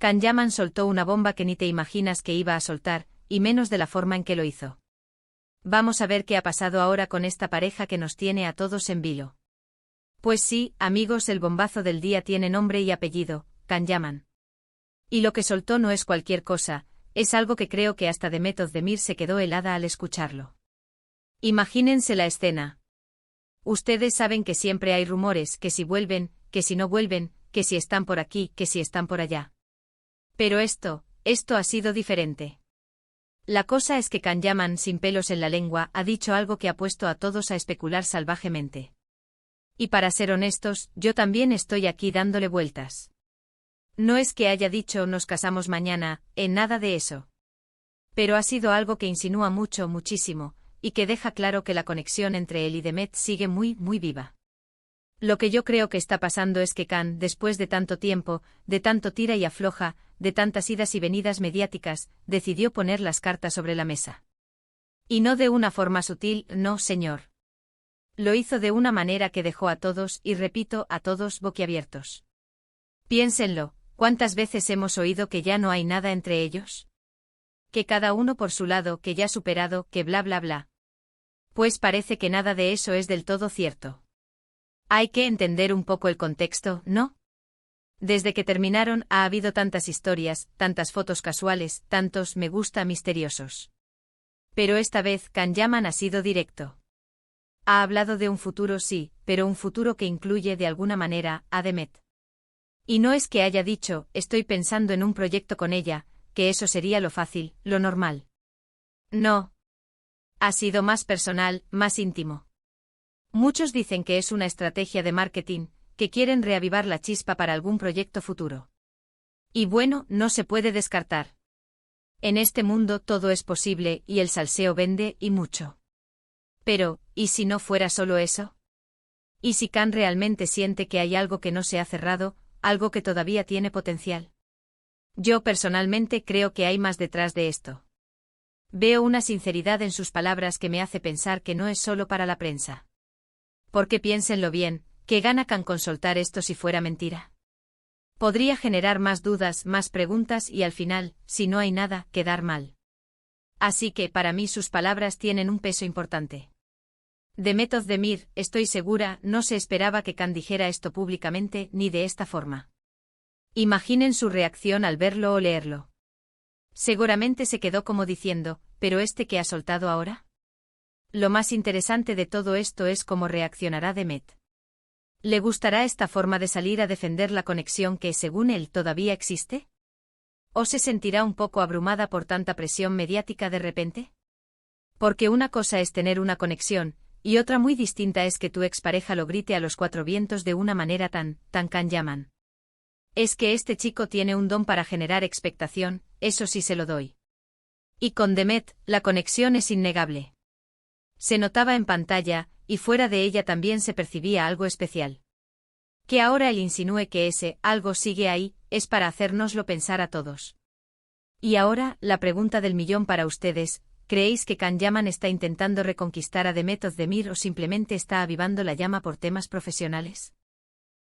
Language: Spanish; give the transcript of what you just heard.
Can Yaman soltó una bomba que ni te imaginas que iba a soltar, y menos de la forma en que lo hizo. Vamos a ver qué ha pasado ahora con esta pareja que nos tiene a todos en vilo. Pues sí, amigos, el bombazo del día tiene nombre y apellido, Can Yaman. Y lo que soltó no es cualquier cosa, es algo que creo que hasta Demet Özdemir se quedó helada al escucharlo. Imagínense la escena. Ustedes saben que siempre hay rumores, que si vuelven, que si no vuelven, que si están por aquí, que si están por allá. Pero esto ha sido diferente. La cosa es que Can Yaman, sin pelos en la lengua, ha dicho algo que ha puesto a todos a especular salvajemente. Y para ser honestos, yo también estoy aquí dándole vueltas. No es que haya dicho nos casamos mañana, en nada de eso. Pero ha sido algo que insinúa mucho, muchísimo, y que deja claro que la conexión entre él y Demet sigue muy, muy viva. Lo que yo creo que está pasando es que Can, después de tanto tiempo, de tanto tira y afloja, de tantas idas y venidas mediáticas, decidió poner las cartas sobre la mesa. Y no de una forma sutil, no, señor. Lo hizo de una manera que dejó a todos, y repito, a todos, boquiabiertos. Piénsenlo, ¿cuántas veces hemos oído que ya no hay nada entre ellos? Que cada uno por su lado, que ya superado, que bla bla bla. Pues parece que nada de eso es del todo cierto. Hay que entender un poco el contexto, ¿no? Desde que terminaron ha habido tantas historias, tantas fotos casuales, tantos me gusta misteriosos. Pero esta vez Can Yaman ha sido directo. Ha hablado de un futuro sí, pero un futuro que incluye de alguna manera a Demet. Y no es que haya dicho, estoy pensando en un proyecto con ella, que eso sería lo fácil, lo normal. No. Ha sido más personal, más íntimo. Muchos dicen que es una estrategia de marketing, que quieren reavivar la chispa para algún proyecto futuro. Y bueno, no se puede descartar. En este mundo todo es posible y el salseo vende y mucho. Pero, ¿y si no fuera solo eso? ¿Y si Can realmente siente que hay algo que no se ha cerrado, algo que todavía tiene potencial? Yo personalmente creo que hay más detrás de esto. Veo una sinceridad en sus palabras que me hace pensar que no es solo para la prensa. Porque piénsenlo bien, ¿qué gana Can con soltar esto si fuera mentira? Podría generar más dudas, más preguntas y al final, si no hay nada, quedar mal. Así que para mí sus palabras tienen un peso importante. Demet Özdemir, estoy segura, no se esperaba que Can dijera esto públicamente ni de esta forma. Imaginen su reacción al verlo o leerlo. Seguramente se quedó como diciendo, ¿pero este que ha soltado ahora? Lo más interesante de todo esto es cómo reaccionará Demet. ¿Le gustará esta forma de salir a defender la conexión que, según él, todavía existe? ¿O se sentirá un poco abrumada por tanta presión mediática de repente? Porque una cosa es tener una conexión, y otra muy distinta es que tu expareja lo grite a los cuatro vientos de una manera tan Can Yaman. Es que este chico tiene un don para generar expectación, eso sí se lo doy. Y con Demet, la conexión es innegable. Se notaba en pantalla, y fuera de ella también se percibía algo especial. Que ahora él insinúe que ese algo sigue ahí, es para hacérnoslo pensar a todos. Y ahora, la pregunta del millón para ustedes, ¿creéis que Can Yaman está intentando reconquistar a Demet Özdemir o simplemente está avivando la llama por temas profesionales?